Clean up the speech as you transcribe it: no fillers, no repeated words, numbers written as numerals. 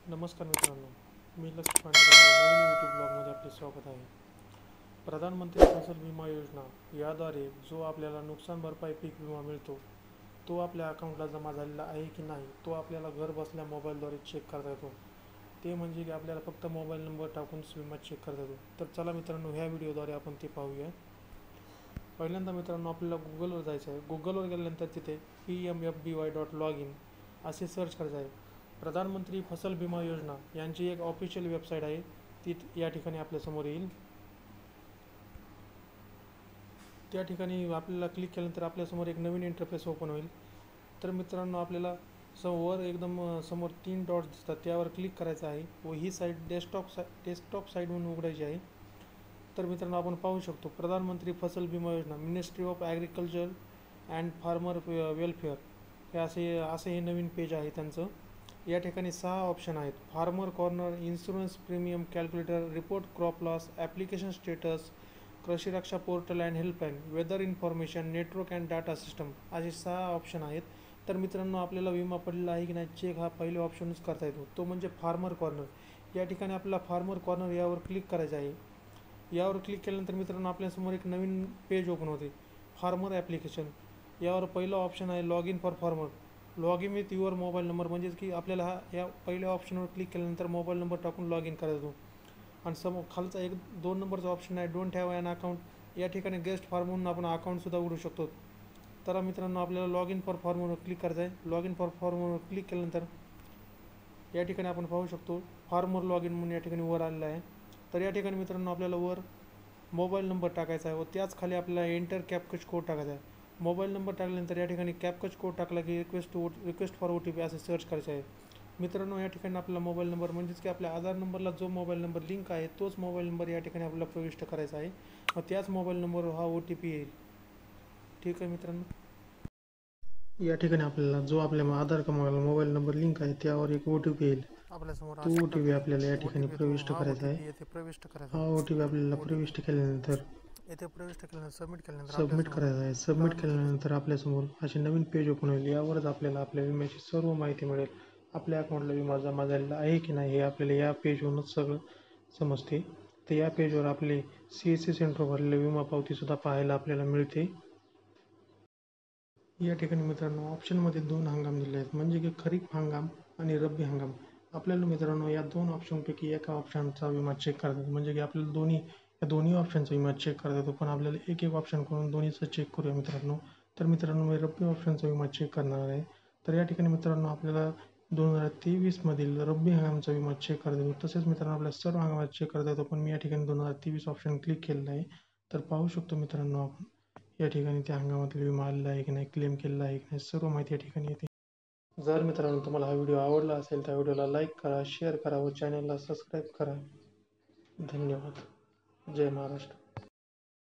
नमस्कार मित्रांनो, मी लक्ष पांढरे नवीन यूट्यूब ब्लॉगमध्ये आपले स्वागत आहे. प्रधानमंत्री फसल विमा योजना याद्वारे जो आपल्याला नुकसान भरपाई पीक विमा मिळतो तो आपल्या अकाउंटला जमा झालेला आहे की नाही तो आपल्याला घर बसल्या मोबाईलद्वारे चेक करता येतो. ते म्हणजे की आपल्याला फक्त मोबाईल नंबर टाकून विमा चेक करता येतो. तर चला मित्रांनो, ह्या व्हिडिओद्वारे आपण ते पाहूया. पहिल्यांदा मित्रांनो आपल्याला गुगलवर जायचं आहे. गुगलवर गेल्यानंतर तिथे PMFBY.login असे सर्च करायचं आहे. प्रधानमंत्री फसल विमा योजना यांची एक ऑफिशियल वेबसाईट आहे, ती या ठिकाणी आपल्यासमोर येईल. त्या ठिकाणी आपल्याला क्लिक केल्यानंतर आपल्यासमोर एक नवीन इंटरफेस ओपन होईल. तर मित्रांनो, आपल्याला वर एकदम समोर 3 डॉट्स दिसतात, त्यावर क्लिक करायचं आहे व ही साईट डेस्कटॉप साईट म्हणून उघडायची आहे. तर मित्रांनो, आपण पाहू शकतो प्रधानमंत्री फसल विमा योजना, ministry of agriculture and farmer welfare हे असे हे नवीन पेज आहे त्यांचं. या ठिकाणी 6 ऑप्शन आहेत: farmer corner, insurance premium calculator, report crop loss, application status, Krishi Raksha portal and helpline, weather information, network and data system असे 6 ऑप्शन आहेत. तर मित्रांनो, आपल्याला विमा पडलेला आहे की नाही चेक हा पहिले ऑप्शनच करता येतो, तो म्हणजे फार्मर कॉर्नर. या ठिकाणी आपल्याला फार्मर कॉर्नर यावर क्लिक करायचं आहे. यावर क्लिक केल्यानंतर मित्रांनो आपल्यासमोर एक नवीन पेज ओपन होते, फार्मर ॲप्लिकेशन. यावर पहिला ऑप्शन आहे log in for farmer, log in with your mobile number. म्हणजेच की आपल्याला या पहिल्या ऑप्शनवर क्लिक केल्यानंतर मोबाईल नंबर टाकून लॉग इन करायचो. आणि समोर खालचा 2 नंबरचा ऑप्शन आहे डोंट हॅव ॲन अकाउंट. या ठिकाणी गेस्ट फार्म म्हणून आपण अकाउंटसुद्धा उघडू शकतो. तर मित्रांनो, आपल्याला लॉग इन फॉर फॉर्मवर क्लिक करायचं आहे. लॉग इन फॉर फॉर्मवर क्लिक केल्यानंतर या ठिकाणी आपण पाहू शकतो फार्मर लॉग इन म्हणून या ठिकाणी वर आलेलं आहे. तर या ठिकाणी मित्रांनो आपल्याला वर मोबाईल नंबर टाकायचा आहे व त्याच खाली आपल्याला एंटर कॅपकच कोड टाकायचा आहे. मोबाईल नंबर टाकल्यानंतर या ठिकाणी कॅपकच कोड टाकला की रिक्वेस्ट फॉर OTP असे सर्च करायचे आहे. मित्रांनो, या ठिकाणी आपला मोबाईल नंबर म्हणजेच की आपल्या आधार नंबरला जो मोबाईल नंबर लिंक आहे तोच मोबाईल नंबर या ठिकाणी आपल्याला प्रविष्ट करायचा आहे व त्याच मोबाईल नंबरवर हा OTP येईल. ठीक आहे मित्रांनो, या ठिकाणी आपल्याला जो आपल्या आधार क्रमांकाला मोबाईल नंबर लिंक आहे त्यावर एक OTP येईल. आपल्यासमोर तो अशा OTP प्रकारे आपल्याला या ठिकाणी OTP येतो. प्रविष्ट हा करायचा आहे. OTP येथे प्रविष्ट करायचा हा आहे. OTP आपल्याला OTP प्रविष्ट केल्यानंतर येथे प्रविष्ट केल्यानंतर सबमिट केल्यानंतर सबमिट आपल्यासमोर करायचं आहे. सबमिट प्रधानमंत्री केल्यानंतर आपल्यासमोर असे नवीन पेज ओपन होईल. यावरच आपल्याला आपल्या विम्याची सर्व माहिती मिळेल. आपल्या अकाउंटला विमा जमा झालेला आहे की नाही हे आपल्याला या पेजवरूनच सगळं समजते. तर या पेजवर आपले CSC सेंटर भरलेले विमा पावतीसुद्धा पाहायला आपल्याला मिळते. या ठिकाणी मित्रांनो ऑप्शनमध्ये 2 हंगाम दिले आहेत, म्हणजे की खरीप हंगाम आणि रब्बी हंगाम. आपल्याला मित्रांनो या 2 ऑप्शनपैकी एका ऑप्शनचा विमा चेक करतात, म्हणजे की आपल्याला या दोन्ही ऑप्शनचा विमा चेक करता येतो. पण आपल्याला एक ऑप्शन करून दोन्हीचं चेक करूया मित्रांनो. तर मित्रांनो, मी रब्बी ऑप्शनचा विमा चेक करणार आहे. तर या ठिकाणी मित्रांनो आपल्याला 2023 मधील रब्बी हंगामचा विमा चेक करता येतो. तसेच मित्रांनो आपल्याला सर्व हंगामात चेक करता येतो, पण मी या ठिकाणी 2023 ऑप्शन क्लिक केलेलं आहे. तर पाहू शकतो मित्रांनो आपण या ठिकाणी त्या हंगामातील विमा आलेला आहे की नाही, क्लेम केलेला आहे की नाही, सर्व माहिती या ठिकाणी येते. जर मित्रांनो तुम्हाला हा व्हिडिओ आवडला असेल तर व्हिडिओला लाईक करा, शेअर करा व चॅनलला सबस्क्राईब करा. धन्यवाद. जय महाराष्ट्र.